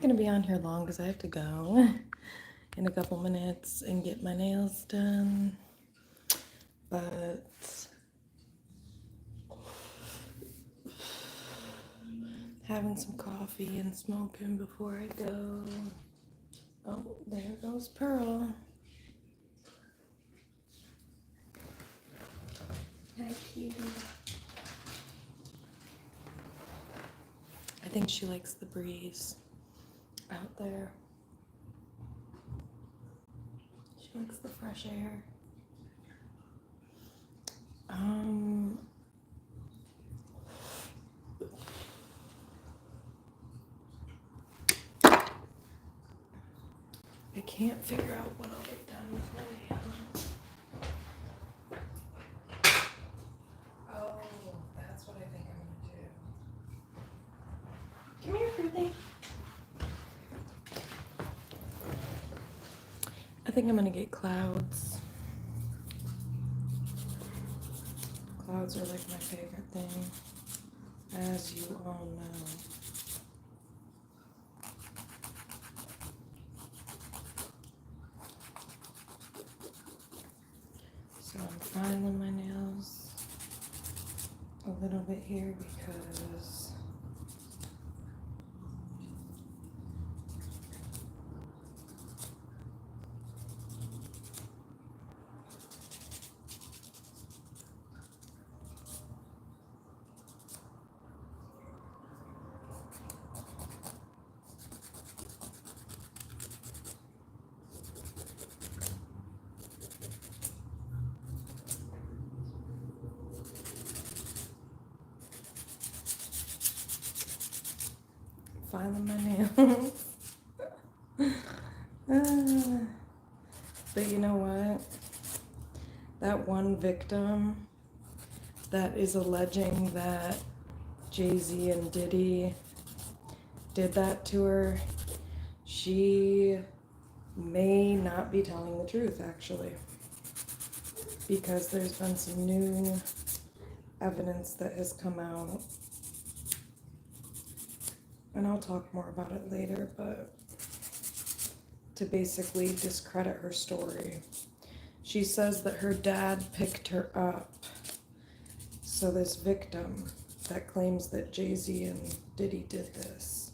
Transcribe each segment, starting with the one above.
Gonna be on here long because I have to go in a couple minutes and get my nails done. But having some coffee and smoking before I go. Oh, there goes Pearl. Hi, cutie. I think she likes the breeze out there. She likes the fresh air. I can't figure out what I'll get done with my nails. Oh, that's what I think I'm gonna do. Come here, Fruity. I think I'm gonna get clouds. Clouds are like my favorite thing, as you all know. So I'm filing my nails a little bit here because filing my nails. But you know what? That one victim that is alleging that Jay-Z and Diddy did that to her, she may not be telling the truth, actually, because there's been some new evidence that has come out, and I'll talk more about it later, but to basically discredit her story. She says that her dad picked her up. So this victim that claims that Jay-Z and Diddy did this,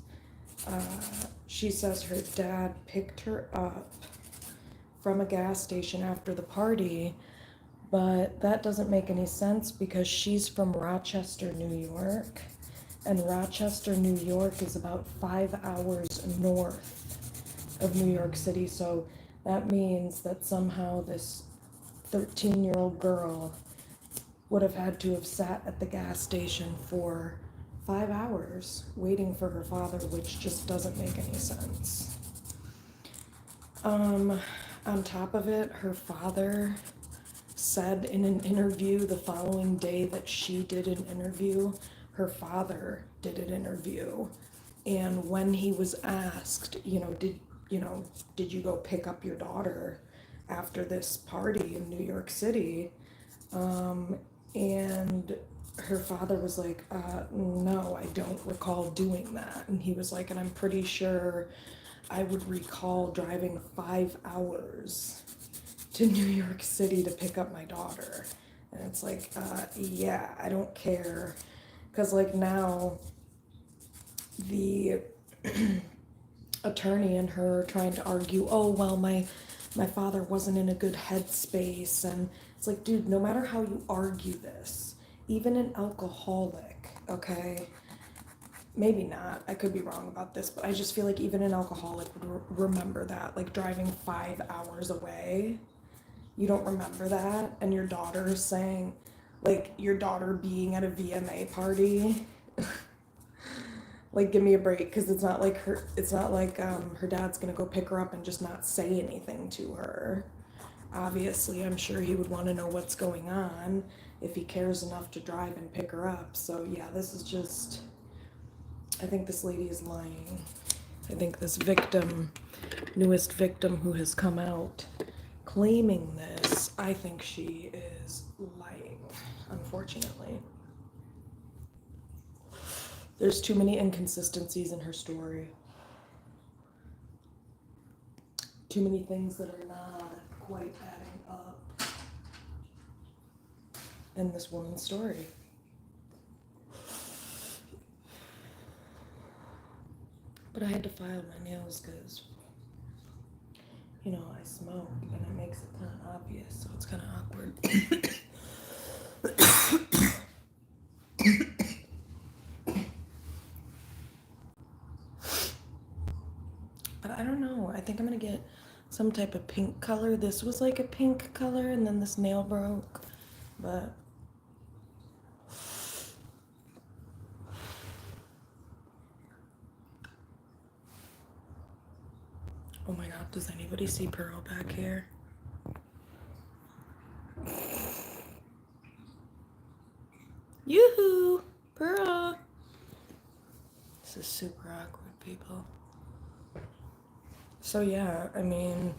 she says her dad picked her up from a gas station after the party, but that doesn't make any sense because she's from Rochester, New York, and Rochester, New York is about 5 hours north of New York City, so that means that somehow this 13-year-old girl would have had to have sat at the gas station for 5 hours waiting for her father, which just doesn't make any sense. On top of it, her father said in an interview the following day that she did an interview, her father did an interview. And when he was asked, did you go pick up your daughter after this party in New York City? And her father was like, no, I don't recall doing that. And he was like, and I'm pretty sure I would recall driving 5 hours to New York City to pick up my daughter. And it's like, yeah, I don't care. Because, like, now the attorney and her trying to argue, oh, well, my father wasn't in a good headspace. And it's like, dude, no matter how you argue this, even an alcoholic, okay, maybe not, I could be wrong about this, but I just feel like even an alcoholic would remember that, like driving 5 hours away, you don't remember that, and your daughter saying, like, your daughter being at a VMA party, like, give me a break, because it's not like her dad's gonna go pick her up and just not say anything to her. Obviously, I'm sure he would want to know what's going on if he cares enough to drive and pick her up. So yeah, this is just, I think this lady is lying. I think this victim, newest victim who has come out claiming this, I think she is lying, unfortunately. There's too many inconsistencies in her story. too many things that are not quite adding up in this woman's story. But I had to file my nails because, you know, I smoke and it makes it kind of obvious, so it's kind of awkward. But I don't know. I think I'm going to get some type of pink color. This was like a pink color and then this nail broke. But oh my god, does anybody see Pearl back here? Yoo-hoo! Pearl! This is super awkward, people. So yeah, I mean,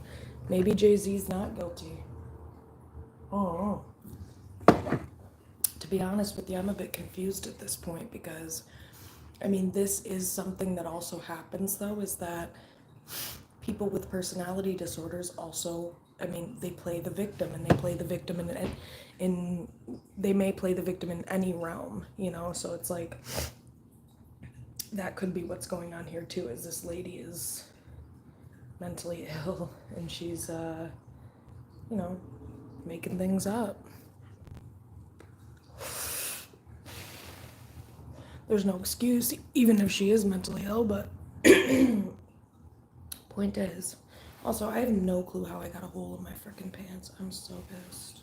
maybe Jay-Z's not guilty. Oh. To be honest with you, I'm a bit confused at this point because, I mean, this is something that also happens though, is that people with personality disorders also, I mean, they play the victim, and they play the victim in they may play the victim in any realm, you know? So it's like, that could be what's going on here too, is this lady is mentally ill and she's, you know, making things up. There's no excuse, even if she is mentally ill, but point is, also, I have no clue how I got a hole in my freaking pants. I'm so pissed.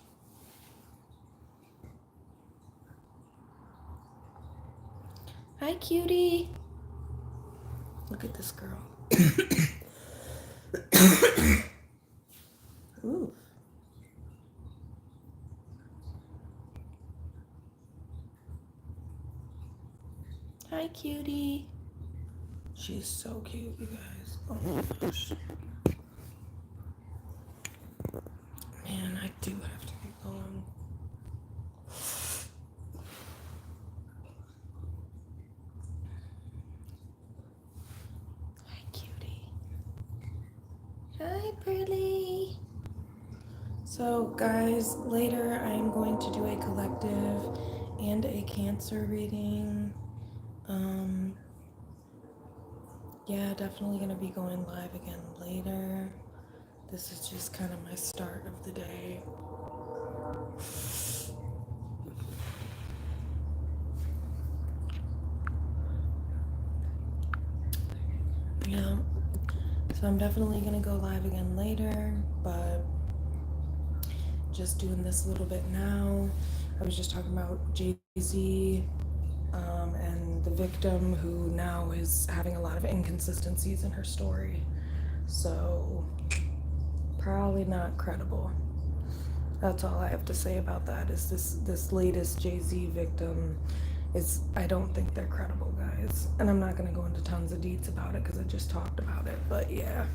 Hi, cutie. Look at this girl. Ooh. Hi, cutie. She's so cute, you guys. Oh my gosh. Man, I do have to get going. Hi, cutie. Hi, Pearly. So, guys, later I am going to do a collective and a cancer reading. Yeah, definitely gonna be going live again later. This is just kind of my start of the day. Yeah, so I'm definitely gonna go live again later, but just doing this a little bit now. I was just talking about Jay-Z and the victim who now is having a lot of inconsistencies in her story. So probably not credible. That's all I have to say about that, is this latest Jay-Z victim is, I don't think they're credible, guys. And I'm not going to go into tons of deets about it because I just talked about it. But yeah,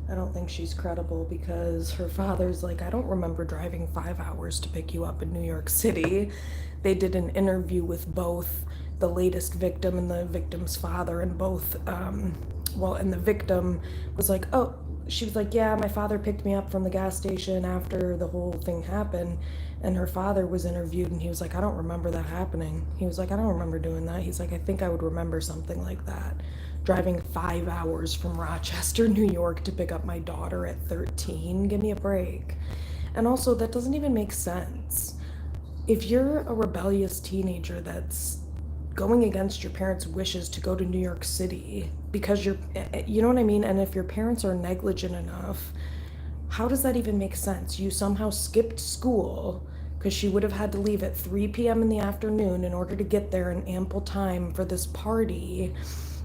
I don't think she's credible because her father's like, I don't remember driving 5 hours to pick you up in New York City. They did an interview with both the latest victim and the victim's father, and both, and the victim was like, oh, she was like, yeah, my father picked me up from the gas station after the whole thing happened. And her father was interviewed and he was like, I don't remember that happening. He was like, I don't remember doing that. He's like, I think I would remember something like that. Driving 5 hours from Rochester, New York to pick up my daughter at 13. Give me a break. And also, that doesn't even make sense. If you're a rebellious teenager that's going against your parents' wishes to go to New York City because you know what I mean? And if your parents are negligent enough, how does that even make sense? You somehow skipped school because she would have had to leave at 3 p.m. in the afternoon in order to get there in ample time for this party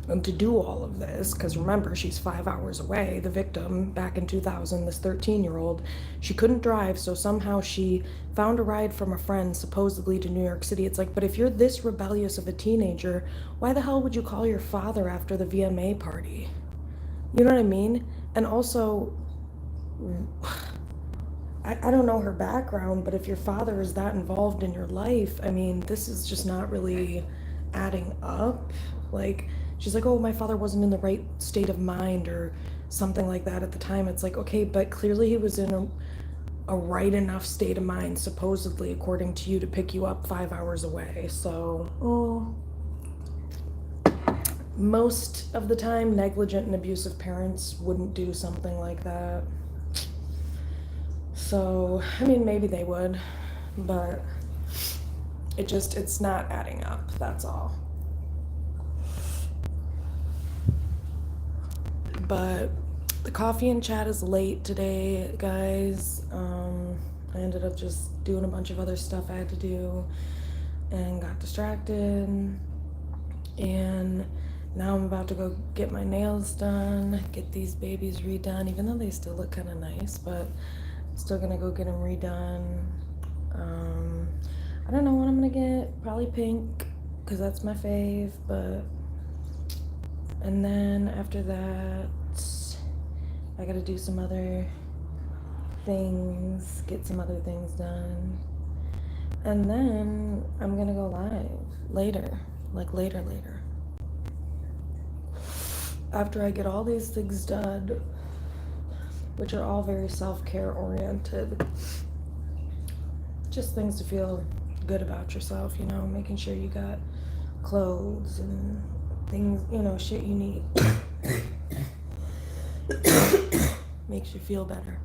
and to do all of this. Because remember, she's 5 hours away. The victim, back in 2000, this 13-year-old, she couldn't drive, so somehow she found a ride from a friend, supposedly to New York City. It's like, but if you're this rebellious of a teenager, why the hell would you call your father after the VMA party? You know what I mean? And also, I don't know her background, but if your father is that involved in your life, I mean, this is just not really adding up. Like, she's like, oh, my father wasn't in the right state of mind or something like that at the time. It's like, okay, but clearly he was in a right enough state of mind, supposedly, according to you, to pick you up 5 hours away. So, most of the time, negligent and abusive parents wouldn't do something like that. So, I mean, maybe they would, but it's not adding up, that's all. But the coffee and chat is late today, guys. I ended up just doing a bunch of other stuff I had to do and got distracted. And now I'm about to go get my nails done, get these babies redone, even though they still look kind of nice, but I'm still gonna go get them redone. I don't know what I'm gonna get, probably pink, because that's my fave, but, and then after that, I gotta do some other things, get some other things done, and then I'm gonna go live later, like later. After I get all these things done, which are all very self-care oriented, just things to feel good about yourself, you know, making sure you got clothes and things, you know, shit you need. Makes you feel better.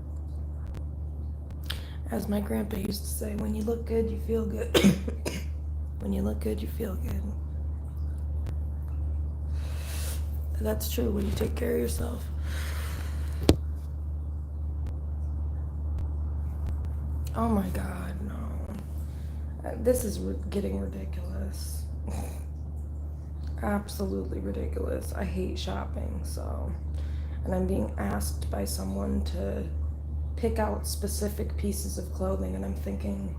As my grandpa used to say, when you look good, you feel good. When you look good, you feel good. That's true when you take care of yourself. Oh my God, no. This is getting ridiculous. Absolutely ridiculous. I hate shopping, so. And I'm being asked by someone to pick out specific pieces of clothing, and I'm thinking,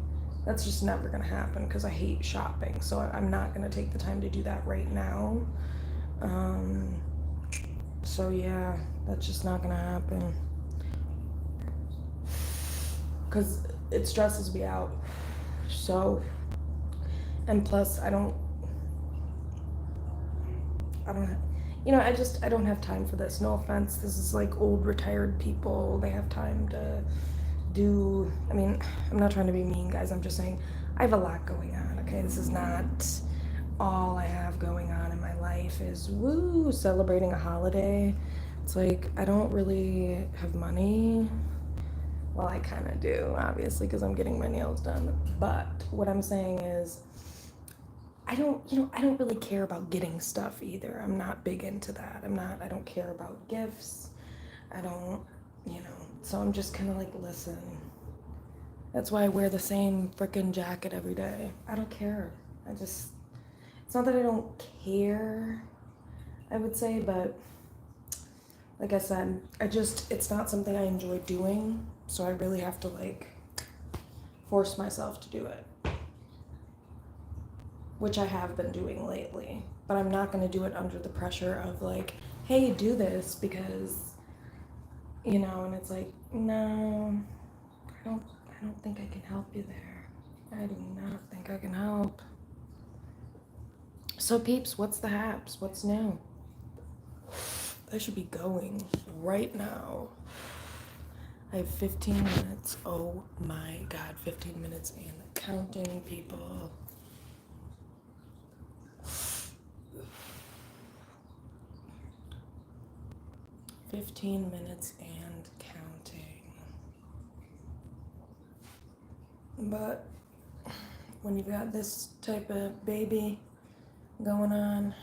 that's just never gonna happen because I hate shopping, so I'm not gonna take the time to do that right now. So yeah, that's just not gonna happen. Because it stresses me out. So, and plus I don't, you know, I don't have time for this. No offense. This is like old retired people. They have time to do, I mean, I'm not trying to be mean, guys. I'm just saying I have a lot going on, okay? This is not all I have going on in my life is, woo, celebrating a holiday. It's like, I don't really have money. Well, I kind of do, obviously, because I'm getting my nails done. But what I'm saying is, I don't really care about getting stuff either. I'm not big into that. I don't care about gifts. I don't, so I'm just kind of like, listen, that's why I wear the same freaking jacket every day. I don't care. It's not that I don't care, I would say, but like I said, it's not something I enjoy doing, so I really have to like force myself to do it. Which I have been doing lately, but I'm not going to do it under the pressure of like, hey, do this because, and it's like, no, I don't think I can help you there. I do not think I can help. So peeps, what's the haps? What's new? I should be going right now. I have 15 minutes. Oh my God, 15 minutes and counting, people. $15 minutes and counting. But when you've got this type of baby going on,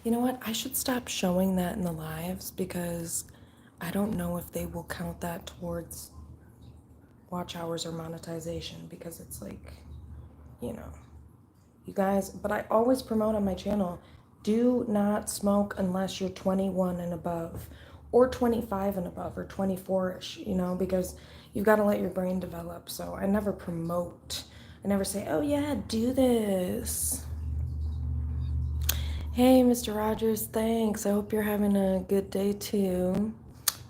you know what? I should stop showing that in the lives because I don't know if they will count that towards watch hours or monetization because it's like, you guys, but I always promote on my channel, do not smoke unless you're 21 and above, or 25 and above, or 24-ish, because you've got to let your brain develop. So I never promote. I never say, oh yeah, do this. Hey, Mr. Rogers, thanks. I hope you're having a good day too.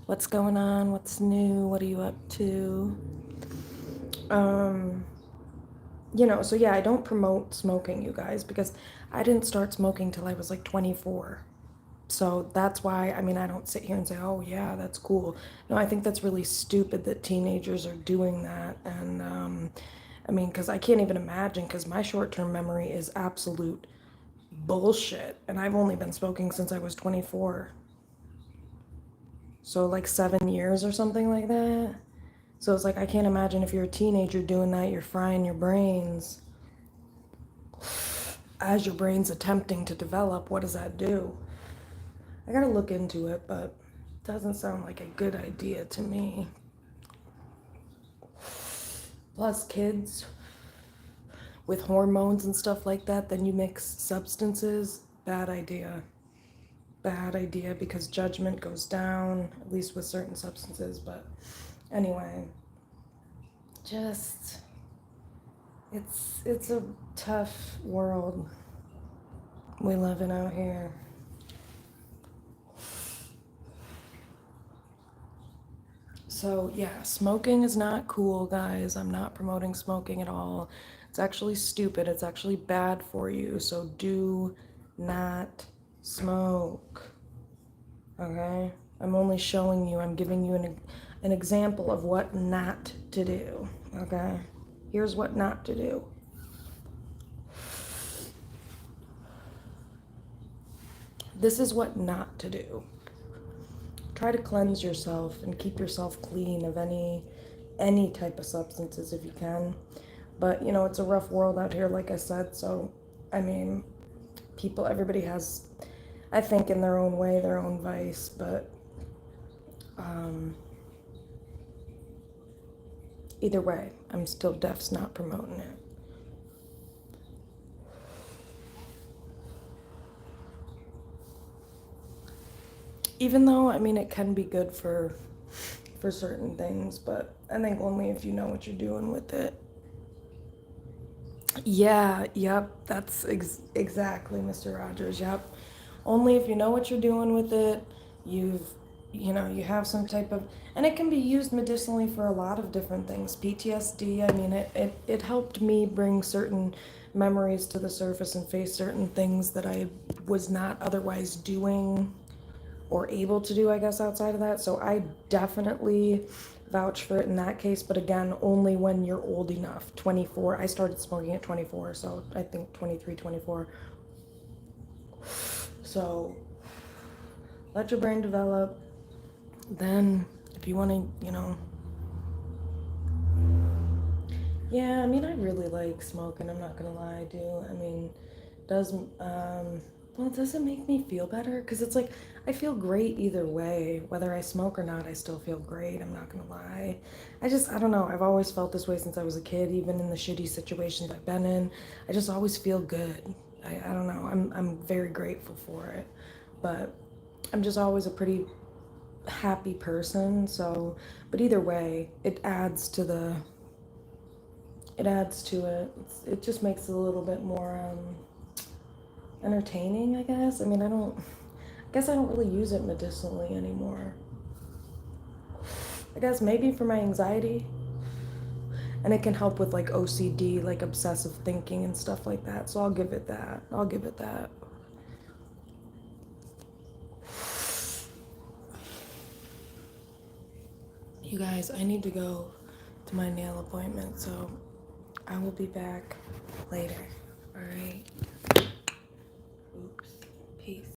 What's going on? What's new? What are you up to? So yeah, I don't promote smoking, you guys, because I didn't start smoking till I was like 24. So that's why, I mean, I don't sit here and say, oh, yeah, that's cool. No, I think that's really stupid that teenagers are doing that. And I mean, because I can't even imagine, because my short term memory is absolute bullshit. And I've only been smoking since I was 24. So, like 7 years or something like that. So it's like, I can't imagine if you're a teenager doing that, you're frying your brains. As your brain's attempting to develop, what does that do? I gotta look into it, but it doesn't sound like a good idea to me. Plus, kids with hormones and stuff like that, then you mix substances. Bad idea. Bad idea because judgment goes down, at least with certain substances. But anyway, just it's a tough world we live in out here. So, yeah, smoking is not cool, guys. I'm not promoting smoking at all. It's actually stupid. It's actually bad for you. So, do not smoke. Okay? I'm only showing you, I'm giving you an example of what not to do. Okay? Here's what not to do. This is what not to do. Try to cleanse yourself and keep yourself clean of any type of substances if you can. But you know, it's a rough world out here, like I said. So, I mean, everybody has, I think, in their own way, their own vice. But either way, I'm still def's not promoting it. Even though, I mean, it can be good for certain things, but I think only if you know what you're doing with it. Yeah, yep, that's exactly, Mr. Rogers. Yep. Only if you know what you're doing with it, you've, you have some type of, and it can be used medicinally for a lot of different things. PTSD, I mean, it helped me bring certain memories to the surface and face certain things that I was not otherwise doing or able to do, I guess, outside of that. So I definitely vouch for it in that case, but again, only when you're old enough. 24. I started smoking at 24, so I think 23, 24. So let your brain develop. Then, if you want to, yeah, I mean, I really like smoking. I'm not gonna lie, I do. I mean, does well, does it make me feel better? Because it's like I feel great either way. Whether I smoke or not, I still feel great. I'm not gonna lie. I don't know. I've always felt this way since I was a kid, even in the shitty situations I've been in. I just always feel good. I don't know. I'm very grateful for it. But I'm just always a pretty happy person. So, but either way, it adds to it. It just makes it a little bit more entertaining, I guess. I mean, I guess I don't really use it medicinally anymore. I guess maybe for my anxiety. And it can help with like OCD, like obsessive thinking and stuff like that. So I'll give it that. I'll give it that. You guys, I need to go to my nail appointment, so I will be back later. All right. Oops. Peace.